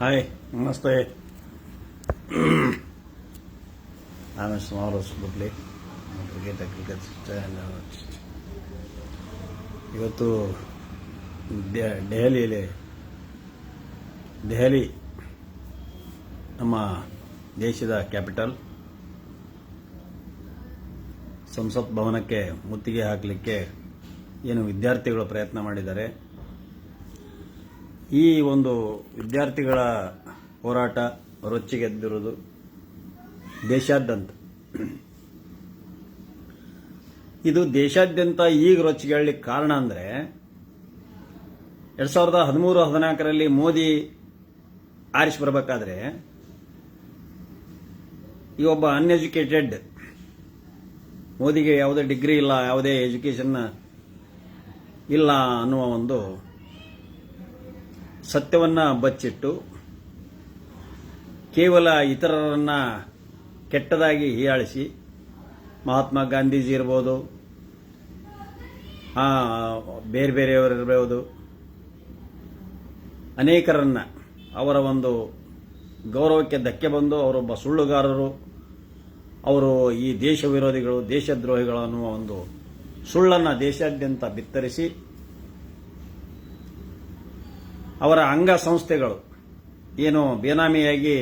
Hi, namaste. I'm a small Butli, cricket channel. ಇವತ್ತು ದೆಹಲಿ ನಮ್ಮ ದೇಶದ ಕ್ಯಾಪಿಟಲ್ ಸಂಸತ್ ಭವನಕ್ಕೆ ಮುತ್ತಿಗೆ ಹಾಕಲಿಕ್ಕೆ ಏನು ವಿದ್ಯಾರ್ಥಿಗಳು ಪ್ರಯತ್ನ ಮಾಡಿದ್ದಾರೆ. ಈ ಒಂದು ವಿದ್ಯಾರ್ಥಿಗಳ ಹೋರಾಟ ರೊಚ್ಚಿಗೆದ್ದಿರುವುದು ದೇಶಾದ್ಯಂತ. ಇದು ದೇಶಾದ್ಯಂತ ಈಗ ರೊಚ್ಚಿಗೆಳಲಿಕ್ಕೆ ಕಾರಣ ಅಂದರೆ 2013-14ರಲ್ಲಿ ಮೋದಿ ಆರಿಸಿ ಬರಬೇಕಾದ್ರೆ ಈ ಒಬ್ಬ ಅನ್ಎಜುಕೇಟೆಡ್, ಮೋದಿಗೆ ಯಾವುದೇ ಡಿಗ್ರಿ ಇಲ್ಲ, ಯಾವುದೇ ಎಜುಕೇಷನ್ ಇಲ್ಲ ಅನ್ನುವ ಒಂದು ಸತ್ಯವನ್ನ ಬಚ್ಚಿಟ್ಟು ಕೇವಲ ಇತರರನ್ನ ಕೆಟ್ಟದಾಗಿ ಹೀಯಾಳಿಸಿ, ಮಹಾತ್ಮ ಗಾಂಧೀಜಿ ಇರ್ಬೋದು, ಬೇರೆ ಬೇರೆಯವರಿರ್ಬೋದು, ಅನೇಕರನ್ನ ಅವರ ಒಂದು ಗೌರವಕ್ಕೆ ಧಕ್ಕೆ ಬಂದು ಅವರೊಬ್ಬ ಸುಳ್ಳುಗಾರರು, ಅವರು ಈ ದೇಶ ವಿರೋಧಿಗಳು, ದೇಶದ್ರೋಹಿಗಳು ಅನ್ನುವ ಒಂದು ಸುಳ್ಳನ್ನು ದೇಶಾದ್ಯಂತ ಬಿತ್ತರಿಸಿ ಅವರ ಅಂಗ ಸಂಸ್ಥೆಗಳು ಏನು ಬೇನಾಮಿಯಾಗಿ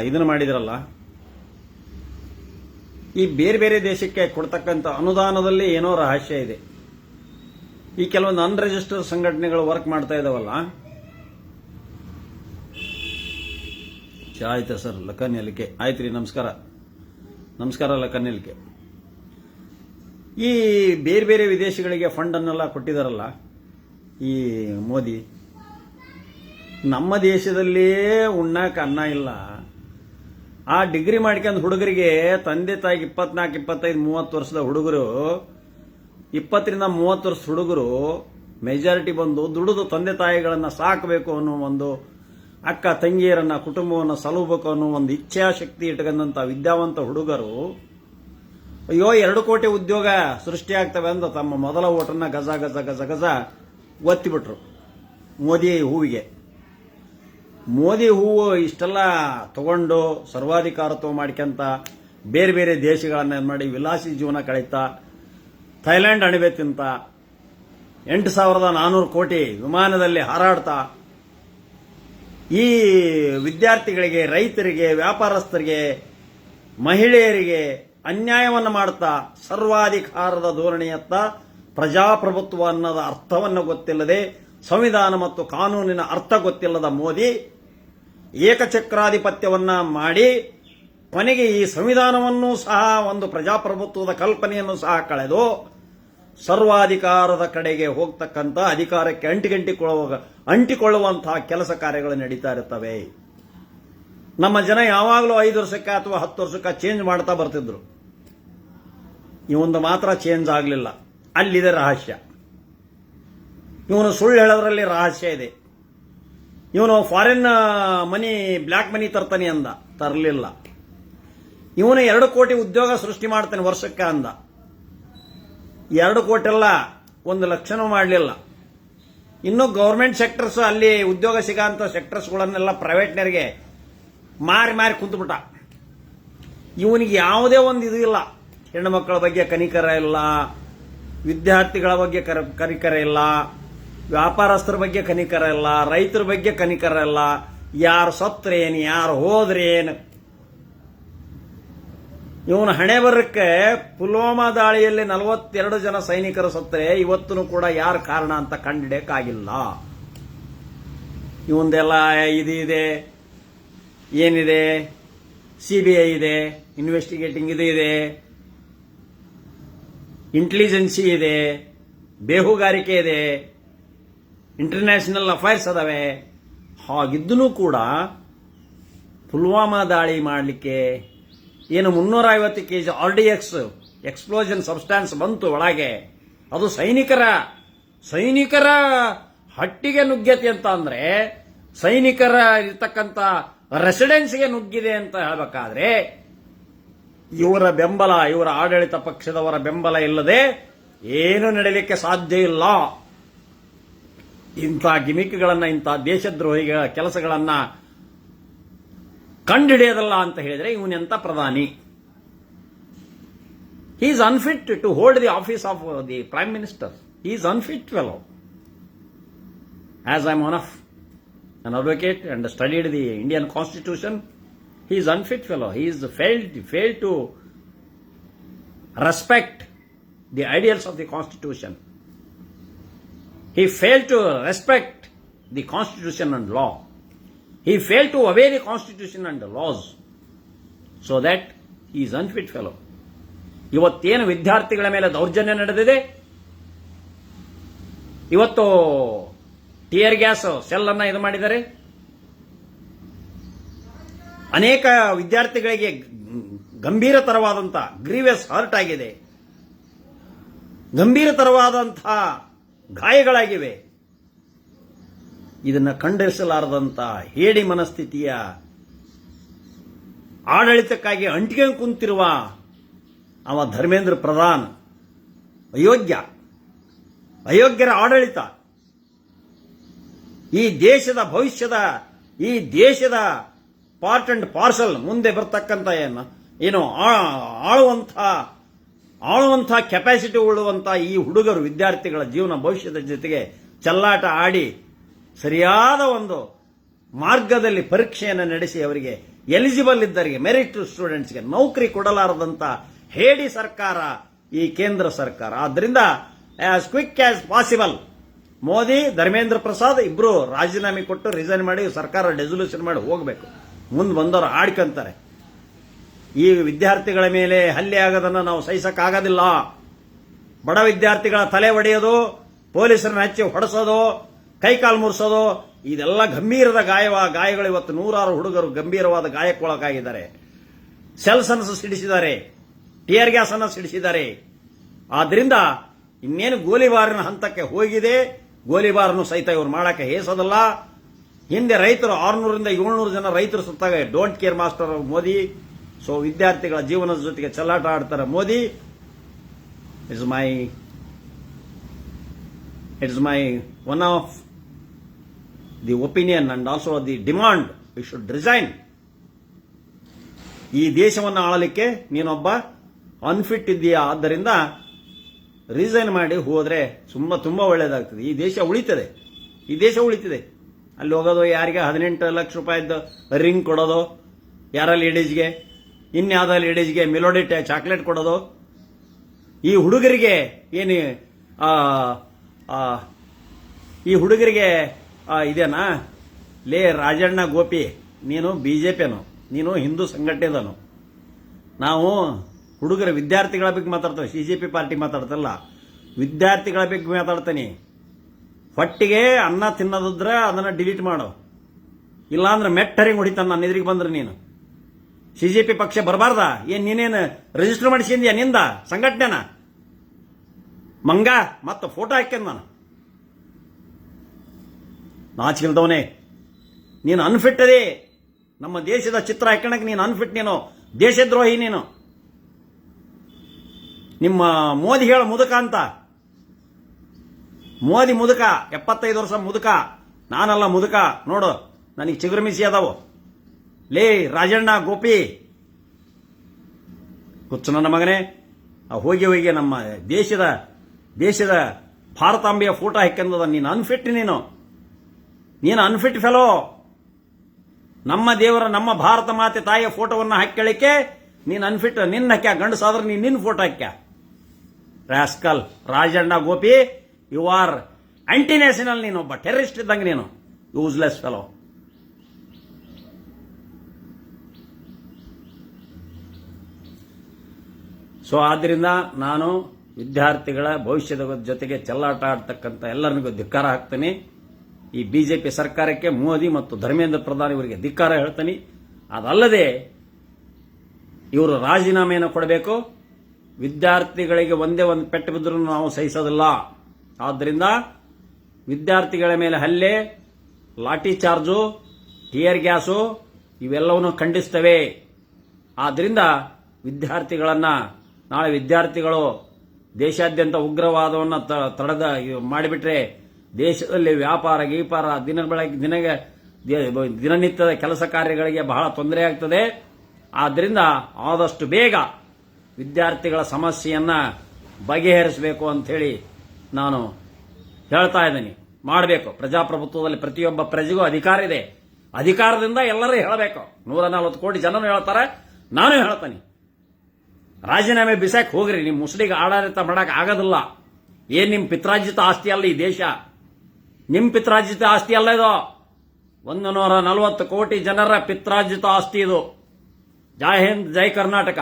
ಇದನ್ನು ಮಾಡಿದ್ರಲ್ಲ, ಈ ಬೇರೆ ಬೇರೆ ದೇಶಕ್ಕೆ ಕೊಡ್ತಕ್ಕಂಥ ಅನುದಾನದಲ್ಲಿ ಏನೋ ರಹಸ್ಯ ಇದೆ. ಈ ಕೆಲವೊಂದು ಅನ್ರಿಜಿಸ್ಟರ್ಡ್ ಸಂಘಟನೆಗಳು ವರ್ಕ್ ಮಾಡ್ತಾ ಇದಾವಲ್ಲ. ಆಯ್ತಾ ಸರ್? ಲಖನ್ಯಲಿಕೆ ಆಯ್ತು ರೀ. ನಮಸ್ಕಾರ ಲಖನ್ಯಲಿಕೆ. ಈ ಬೇರೆ ಬೇರೆ ವಿದೇಶಗಳಿಗೆ ಫಂಡ್ ಅನ್ನೆಲ್ಲ ಕೊಟ್ಟಿದಾರಲ್ಲ ಈ ಮೋದಿ, ನಮ್ಮ ದೇಶದಲ್ಲೇ ಉಣ್ಣಾಕ ಅನ್ನ ಇಲ್ಲ. ಆ ಡಿಗ್ರಿ ಮಾಡ್ಕೊಂಡು ಹುಡುಗರಿಗೆ ತಂದೆ ತಾಯಿಗೆ 24, 25, 30 ವರ್ಷದ ಹುಡುಗರು, 20ರಿಂದ 30 ವರ್ಷದ ಹುಡುಗರು ಮೆಜಾರಿಟಿ ಬಂದು ದುಡಿದು ತಂದೆ ತಾಯಿಗಳನ್ನ ಸಾಕಬೇಕು ಅನ್ನೋ ಒಂದು, ಅಕ್ಕ ತಂಗಿಯರನ್ನ ಕುಟುಂಬವನ್ನು ಸಲುಬೇಕು ಅನ್ನೋ ಒಂದು ಇಚ್ಛಾಶಕ್ತಿ ಇಟ್ಕೊಂಡಂತ ವಿದ್ಯಾವಂತ ಹುಡುಗರು ಅಯ್ಯೋ 2 ಕೋಟಿ ಉದ್ಯೋಗ ಸೃಷ್ಟಿಯಾಗ್ತವೆ ಅಂತ ತಮ್ಮ ಮೊದಲ ಓಟನ್ನ ಗಜ ಗಜ ಗಜ ಗಜ ಒತ್ತಿಬಿಟ್ರು ಮೋದಿ ಹೂವಿಗೆ. ಮೋದಿ ಹೂವು ಇಷ್ಟೆಲ್ಲ ತಗೊಂಡು ಸರ್ವಾಧಿಕಾರತ್ವ ಮಾಡ್ಕೊಂತ ಬೇರೆ ಬೇರೆ ದೇಶಗಳನ್ನ ಮಾಡಿ ವಿಲಾಸಿ ಜೀವನ ಕಳೀತಾ, ಥೈಲ್ಯಾಂಡ್ ಅಣಿಬೆ ತಿಂತ, 8,400 ಕೋಟಿ ವಿಮಾನದಲ್ಲಿ ಹಾರಾಡ್ತಾ, ಈ ವಿದ್ಯಾರ್ಥಿಗಳಿಗೆ, ರೈತರಿಗೆ, ವ್ಯಾಪಾರಸ್ಥರಿಗೆ, ಮಹಿಳೆಯರಿಗೆ ಅನ್ಯಾಯವನ್ನು ಮಾಡ್ತಾ ಸರ್ವಾಧಿಕಾರದ ಧೋರಣೆಯತ್ತ, ಪ್ರಜಾಪ್ರಭುತ್ವ ಅನ್ನೋದ ಅರ್ಥವನ್ನು ಗೊತ್ತಿಲ್ಲದೆ, ಸಂವಿಧಾನ ಮತ್ತು ಕಾನೂನಿನ ಅರ್ಥ ಗೊತ್ತಿಲ್ಲದ ಮೋದಿ ಏಕಚಕ್ರಾಧಿಪತ್ಯವನ್ನ ಮಾಡಿ ಕೊನೆಗೆ ಈ ಸಂವಿಧಾನವನ್ನು ಸಹ, ಒಂದು ಪ್ರಜಾಪ್ರಭುತ್ವದ ಕಲ್ಪನೆಯನ್ನು ಸಹ ಕಳೆದು ಸರ್ವಾಧಿಕಾರದ ಕಡೆಗೆ ಹೋಗ್ತಕ್ಕಂಥ, ಅಧಿಕಾರಕ್ಕೆ ಅಂಟಿಕೊಳ್ಳುವಂತಹ ಕೆಲಸ ಕಾರ್ಯಗಳು ನಡೀತಾ ಇರುತ್ತವೆ. ನಮ್ಮ ಜನ ಯಾವಾಗಲೂ 5 ವರ್ಷಕ್ಕೆ ಅಥವಾ 10 ವರ್ಷಕ್ಕೆ ಚೇಂಜ್ ಮಾಡ್ತಾ ಬರ್ತಿದ್ರು. ಇವೊಂದು ಮಾತ್ರ ಚೇಂಜ್ ಆಗಲಿಲ್ಲ. ಅಲ್ಲಿದೆ ರಹಸ್ಯ. ಇವನು ಸುಳ್ಳು ಹೇಳೋದ್ರಲ್ಲಿ ರಹಸ್ಯ ಇದೆ. ಇವನು ಫಾರಿನ್ ಮನಿ, ಬ್ಲ್ಯಾಕ್ ಮನಿ ತರ್ತಾನೆ ಅಂದ, ತರಲಿಲ್ಲ. ಇವನು 2 ಕೋಟಿ ಉದ್ಯೋಗ ಸೃಷ್ಟಿ ಮಾಡ್ತಾನೆ ವರ್ಷಕ್ಕೆ ಅಂದ. 2 ಕೋಟಿ ಅಲ್ಲ, 1 ಲಕ್ಷನೂ ಮಾಡಲಿಲ್ಲ. ಇನ್ನು ಗೌರ್ಮೆಂಟ್ ಸೆಕ್ಟರ್ಸ್, ಅಲ್ಲಿ ಉದ್ಯೋಗ ಸಿಗಂತ ಸೆಕ್ಟರ್ಸ್ಗಳನ್ನೆಲ್ಲ ಪ್ರೈವೇಟ್ನರಿಗೆ ಮಾರಿ ಕುಂತುಬಿಟ್ಟ. ಇವನಿಗೆ ಯಾವುದೇ ಒಂದು ಇದು ಇಲ್ಲ. ಹೆಣ್ಣು ಮಕ್ಕಳ ಬಗ್ಗೆ ಕನಿಕರ ಇಲ್ಲ, ವಿದ್ಯಾರ್ಥಿಗಳ ಬಗ್ಗೆ ಕನಿಕರ ಇಲ್ಲ, ವ್ಯಾಪಾರಸ್ಥರ ಬಗ್ಗೆ ಕನಿಕರ ಇಲ್ಲ, ರೈತರ ಬಗ್ಗೆ ಕನಿಕರ ಇಲ್ಲ. ಯಾರು ಸತ್ರೇನು, ಯಾರು ಹೋದ್ರೇನು. ಇವನ ಹಣೆ ಬರಕ್ಕೆ ಪುಲ್ವಾಮಾ ದಾಳಿಯಲ್ಲಿ 42 ಜನ ಸೈನಿಕರು ಸತ್ತರೆ ಇವತ್ತೂ ಕೂಡ ಯಾರು ಕಾರಣ ಅಂತ ಕಂಡಿಡಿಯಕ್ಕಾಗಿಲ್ಲ. ಇವಂದೆಲ್ಲ ಇದೆ, ಏನಿದೆ, CBI ಇದೆ, ಇನ್ವೆಸ್ಟಿಗೇಟಿಂಗ್ ಇದು ಇದೆ, ಇಂಟೆಲಿಜೆನ್ಸಿ ಇದೆ, ಬೇಹುಗಾರಿಕೆ ಇದೆ, ಇಂಟರ್ನ್ಯಾಷನಲ್ ಅಫೈರ್ಸ್ ಅದಾವೆ. ಹಾಗಿದ್ದೂ ಕೂಡ ಪುಲ್ವಾಮಾ ದಾಳಿ ಮಾಡಲಿಕ್ಕೆ ಏನು 350 kg RDX ಎಕ್ಸ್ಪ್ಲೋಷನ್ ಸಬ್ಸ್ಟಾನ್ಸ್ ಬಂತು ಒಳಗೆ, ಅದು ಸೈನಿಕರ ಹಟ್ಟಿಗೆ ನುಗ್ಗತಿ ಅಂತ ಅಂದ್ರೆ, ಸೈನಿಕರ ಇರ್ತಕ್ಕಂಥ ರೆಸಿಡೆನ್ಸ್ಗೆ ನುಗ್ಗಿದೆ ಅಂತ ಹೇಳಬೇಕಾದ್ರೆ ಇವರ ಬೆಂಬಲ, ಇವರ ಆಡಳಿತ ಪಕ್ಷದವರ ಬೆಂಬಲ ಇಲ್ಲದೆ ಏನು ನಡೆಯಲಿಕ್ಕೆ ಸಾಧ್ಯ ಇಲ್ಲ. ಇಂಥ ಗಿಮಿಕ್ಗಳನ್ನು, ಇಂಥ ದೇಶದ್ರೋಹಿಗಳ ಕೆಲಸಗಳನ್ನು ಕಂಡುಹಿಡಿಯೋದಲ್ಲ ಅಂತ ಹೇಳಿದ್ರೆ ಇವನೆಂತ ಪ್ರಧಾನಿ? He is unfit to hold the office of the Prime Minister. He is unfit fellow. As I am one of an advocate and studied the Indian Constitution, he is unfit fellow. He is failed to respect the ideals of the Constitution. He failed to respect the Constitution and law. He failed to obey the Constitution and the laws. So that he is unfit fellow. ಇವತ್ತೇನು ವಿದ್ಯಾರ್ಥಿಗಳ ಮೇಲೆ ದೌರ್ಜನ್ಯ ನಡೆದಿದೆ, ಇವತ್ತು tear gas cell ಅನ್ನ ಇದು ಮಾಡಿದ್ದಾರೆ, ಅನೇಕ ವಿದ್ಯಾರ್ಥಿಗಳಿಗೆ ಗಂಭೀರತರವಾದಂತಹ ಗ್ರೀವಿಯಸ್ ಹರ್ಟ್ ಆಗಿದೆ, ಗಂಭೀರತರವಾದಂತಹ ಗಾಯಗಳಾಗಿವೆ. ಇದನ್ನ ಖಂಡಿಸಲಾರದಂತಹ ಹೇಡಿ ಮನಸ್ಥಿತಿಯ ಆಡಳಿತಕ್ಕಾಗಿ ಅಂಟಿಕೊಂಡು ಕುಂತಿರುವ ಅವ ಧರ್ಮೇಂದ್ರ ಪ್ರಧಾನ್ ಅಯೋಗ್ಯರ ಆಡಳಿತ ಈ ದೇಶದ ಭವಿಷ್ಯದ, ಈ ದೇಶದ ಪಾರ್ಟ್ ಅಂಡ್ ಪಾರ್ಸಲ್ ಮುಂದೆ ಬರ್ತಕ್ಕಂಥ ಏನು ಆಳುವಂಥ ಕೆಪಾಸಿಟಿ ಉಳ್ಳುವಂಥ ಈ ಹುಡುಗರು ವಿದ್ಯಾರ್ಥಿಗಳ ಜೀವನ ಭವಿಷ್ಯದ ಜೊತೆಗೆ ಚೆಲ್ಲಾಟ ಆಡಿ ಸರಿಯಾದ ಒಂದು ಮಾರ್ಗದಲ್ಲಿ ಪರೀಕ್ಷೆಯನ್ನು ನಡೆಸಿ ಅವರಿಗೆ ಎಲಿಜಿಬಲ್ ಇದ್ದವರಿಗೆ, ಮೆರಿಟ್ ಸ್ಟೂಡೆಂಟ್ಸ್ಗೆ ನೌಕರಿ ಕೊಡಲಾರದಂತ ಹೇಡಿ ಸರ್ಕಾರ ಈ ಕೇಂದ್ರ ಸರ್ಕಾರ. ಆದ್ದರಿಂದ as quick as possible Modi, Dharmendra Prasad ಇಬ್ರು ರಾಜೀನಾಮೆ ಕೊಟ್ಟು ರಿಸೈನ್ ಮಾಡಿ ಸರ್ಕಾರ ಡೆಸೊಲ್ಯೂಷನ್ ಮಾಡಿ ಹೋಗಬೇಕು. ಮುಂದೆ ಬಂದವರು ಆಡ್ಕೊಂತಾರೆ. ಈ ವಿದ್ಯಾರ್ಥಿಗಳ ಮೇಲೆ ಹಲ್ಲೆ ಆಗೋದನ್ನು ನಾವು ಸಹಿಸಕ್ಕಾಗೋದಿಲ್ಲ. ಬಡ ವಿದ್ಯಾರ್ಥಿಗಳ ತಲೆ ಒಡೆಯೋದು, ಪೊಲೀಸರನ್ನ ಹಚ್ಚಿ ಹೊಡೆಸೋದು, ಕೈಕಾಲು ಮುರಿಸೋದು, ಇದೆಲ್ಲ ಗಂಭೀರದ ಗಾಯಗಳು. ಇವತ್ತು ನೂರಾರು ಹುಡುಗರು ಗಂಭೀರವಾದ ಗಾಯಕ್ಕೊಳಗಾಗಿದ್ದಾರೆ. ಸೆಲ್ಸ್ ಅನ್ನು ಸಿಡಿಸಿದ್ದಾರೆ, ಟಿಯರ್ ಗ್ಯಾಸ್ ಅನ್ನು ಸಿಡಿಸಿದ್ದಾರೆ. ಆದ್ರಿಂದ ಇನ್ನೇನು ಗೋಲಿಬಾರಿನ ಹಂತಕ್ಕೆ ಹೋಗಿದೆ. ಗೋಲಿಬಾರನ್ನು ಸಹಿತ ಇವರು ಮಾಡಕ್ಕೆ ಹೇಸೋದಲ್ಲ. ಹಿಂದೆ ರೈತರು 600ರಿಂದ 700 ಜನ ರೈತರು ಸತ್ತಾಗ don't care master Modi. So ವಿದ್ಯಾರ್ಥಿಗಳ ಜೀವನದ ಜೊತೆಗೆ ಚೆಲ್ಲಾಟ ಆಡ್ತಾರೆ Modi. It's my one of the opinion and also the demand we should resign. ಈ ದೇಶವನ್ನು ಆಳಲಿಕ್ಕೆ ನೀನೊಬ್ಬ ಅನ್ಫಿಟ್ ಇದ್ದೀಯಾ, ಆದ್ದರಿಂದ ರಿಸೈನ್ ಮಾಡಿ ಹೋದ್ರೆ ತುಂಬಾ ಒಳ್ಳೇದಾಗ್ತದೆ. ಈ ದೇಶ ಉಳಿತದೆ, ಈ ದೇಶ ಉಳಿತಿದೆ. ಅಲ್ಲಿ ಹೋಗೋದು ಯಾರಿಗೆ 18 ಲಕ್ಷ ರೂಪಾಯಿದ್ದು ರಿಂಗ್ ಕೊಡೋದು, ಯಾರ ಲೇಡೀಸ್ಗೆ, ಇನ್ಯಾವುದೋ ಲೇಡೀಸ್ಗೆ ಮೆಲೋಡಿ ಚಾಕ್ಲೇಟ್ ಕೊಡೋದು. ಈ ಹುಡುಗರಿಗೆ ಏನು ಈ ಹುಡುಗರಿಗೆ ಇದೇನಾ? ಲೇ ರಾಜಣ್ಣ ಗೋಪಿ, ನೀನು ಬಿಜೆಪಿಯನು, ನೀನು ಹಿಂದೂ ಸಂಘಟನೆದನು. ನಾವು ಹುಡುಗರ ವಿದ್ಯಾರ್ಥಿಗಳ ಬಗ್ಗೆ ಮಾತಾಡ್ತೇವೆ, ಸಿಜೆಪಿ ಪಾರ್ಟಿ ಮಾತಾಡ್ತಲ್ಲ, ವಿದ್ಯಾರ್ಥಿಗಳ ಬಗ್ಗೆ ಮಾತಾಡ್ತೇನೆ. ಹೊಟ್ಟಿಗೆ ಅನ್ನ ತಿನ್ನೋದಿದ್ರೆ ಅದನ್ನ ಡಿಲೀಟ್ ಮಾಡು, ಇಲ್ಲಾಂದ್ರೆ ಮೆಟ್ಟರಿಂಗ್ ಹೊಡಿತಾನ ನನ್ನ ಎದುರಿಗೆ ಬಂದ್ರೆ. ನೀನು ಸಿಜೆಪಿ ಪಕ್ಷ ಬರಬಾರ್ದ? ಏನ್ ನೀನೇನು ರಿಜಿಸ್ಟರ್ ಮಾಡಿಸಿದ್ಯಾ ನಿಂದ ಸಂಘಟನೆನ? ಮಂಗ ಮತ್ತು ಫೋಟೋ ಹಾಕ್ಯಂದ ನಾನು. ನಾಚಿಲ್ದವನೇ, ನೀನು ಅನ್ಫಿಟ್ ಅದೇ. ನಮ್ಮ ದೇಶದ ಚಿತ್ರ ಹಾಕೋಣಕ್ಕೆ ನೀನು ಅನ್ಫಿಟ್, ನೀನು ದೇಶದ್ರೋಹಿ. ನೀನು ನಿಮ್ಮ ಮೋದಿ ಹೇಳ ಮುದುಕ ಅಂತ. ಮೋದಿ ಮುದುಕ, 75 ವರ್ಷ ಮುದುಕ. ನಾನಲ್ಲ ಮುದುಕ, ನೋಡು ನನಗೆ ಚಿಗುರು ಮೀಸಿ ಅದಾವು. ಲೇ ರಾಜಣ್ಣ ಗೋಪಿ, ಹುಚ್ಚು ನನ್ನ ಮಗನೇ, ಹೋಗಿ ನಮ್ಮ ದೇಶದ ಭಾರತಾಂಬೆಯ ಫೋಟೋ ಹಾಕಂದದ. ನೀನು ಅನ್ಫಿಟ್, ನೀನು ಅನ್ಫಿಟ್ ಫೆಲೋ. ನಮ್ಮ ದೇವರ, ನಮ್ಮ ಭಾರತ ಮಾತೆ ತಾಯಿಯ ಫೋಟೋವನ್ನು ಹಾಕ್ಯಳಿಕೆ ನೀನು ಅನ್ಫಿಟ್. ನಿನ್ನ ಹಾಕ್ಯ ಗಂಡಸಾದ್ರೆ ನಿನ್ನ ಫೋಟೋ ಹಾಕ್ಯ. Rascal Rajanna Gopi, you are anti national. ನೀನೊಬ್ಬ ಟೆರರಿಸ್ಟ್ ಇದ್ದಂಗೆ, ನೀನು ಯೂಸ್ಲೆಸ್ ಫೆಲೋ. ಸೊ ಆದ್ರಿಂದ ನಾನು ವಿದ್ಯಾರ್ಥಿಗಳ ಭವಿಷ್ಯದ ಜೊತೆಗೆ ಚೆಲ್ಲಾಟ ಆಡ್ತಕ್ಕಂಥ ಎಲ್ಲರಿಗೂ ಧಿಕ್ಕಾರ ಹಾಕ್ತೇನೆ. ಈ ಬಿಜೆಪಿ ಸರ್ಕಾರಕ್ಕೆ, ಮೋದಿ ಮತ್ತು ಧರ್ಮೇಂದ್ರ ಪ್ರಧಾನ್ ಇವರಿಗೆ ಧಿಕ್ಕಾರ ಹೇಳ್ತೀನಿ. ಅದಲ್ಲದೆ ಇವರು ರಾಜೀನಾಮೆಯನ್ನು ಕೊಡಬೇಕು. ವಿದ್ಯಾರ್ಥಿಗಳಿಗೆ ಒಂದೇ ಒಂದು ಪೆಟ್ಟು ಬಿದ್ದರೂ ನಾವು ಸಹಿಸೋದಿಲ್ಲ. ಆದ್ದರಿಂದ ವಿದ್ಯಾರ್ಥಿಗಳ ಮೇಲೆ ಹಲ್ಲೆ, ಲಾಠಿ ಚಾರ್ಜು, ಟಿಯರ್ ಗ್ಯಾಸು ಇವೆಲ್ಲವನ್ನು ಖಂಡಿಸ್ತೇವೆ. ಆದ್ದರಿಂದ ನಾಳೆ ವಿದ್ಯಾರ್ಥಿಗಳು ದೇಶಾದ್ಯಂತ ಉಗ್ರವಾದವನ್ನು ಮಾಡಿಬಿಟ್ರೆ ದೇಶದಲ್ಲಿ ವ್ಯಾಪಾರ ಗೀಪಾರ ದಿನನಿತ್ಯದ ಕೆಲಸ ಕಾರ್ಯಗಳಿಗೆ ಬಹಳ ತೊಂದರೆ ಆಗ್ತದೆ. ಆದ್ದರಿಂದ ಆದಷ್ಟು ಬೇಗ ವಿದ್ಯಾರ್ಥಿಗಳ ಸಮಸ್ಯೆಯನ್ನ ಬಗೆಹರಿಸಬೇಕು ಅಂತ ಹೇಳಿ ನಾನು ಹೇಳ್ತಾ ಇದ್ದೀನಿ. ಮಾಡಬೇಕು. ಪ್ರಜಾಪ್ರಭುತ್ವದಲ್ಲಿ ಪ್ರತಿಯೊಬ್ಬ ಪ್ರಜೆಗೂ ಅಧಿಕಾರ ಇದೆ. ಅಧಿಕಾರದಿಂದ ಎಲ್ಲರೂ ಹೇಳಬೇಕು. 140 ಕೋಟಿ ಜನರು ಹೇಳ್ತಾರೆ, ನಾನು ಹೇಳ್ತೀನಿ. ರಾಜೀನಾಮೆ ಬಿಸಾಕ್ ಹೋಗ್ರಿ. ನಿಮ್ಮ ಮುಸ್ಲಿಗೆ ಆಡಳಿತ ಮಾಡಕ್ ಆಗೋದಿಲ್ಲ. ಏನ್ ನಿಮ್ ಪಿತ್ರಾರ್ಜಿತ ಆಸ್ತಿ ಅಲ್ಲ ಈ ದೇಶ. ನಿಮ್ ಪಿತ್ರಾರ್ಜಿತ ಆಸ್ತಿ ಅಲ್ಲ ಇದು. 140 ಕೋಟಿ ಜನರ ಪಿತ್ರಾರ್ಜಿತ ಆಸ್ತಿ ಇದು. ಜೈ ಹಿಂದ್, ಜೈ ಕರ್ನಾಟಕ.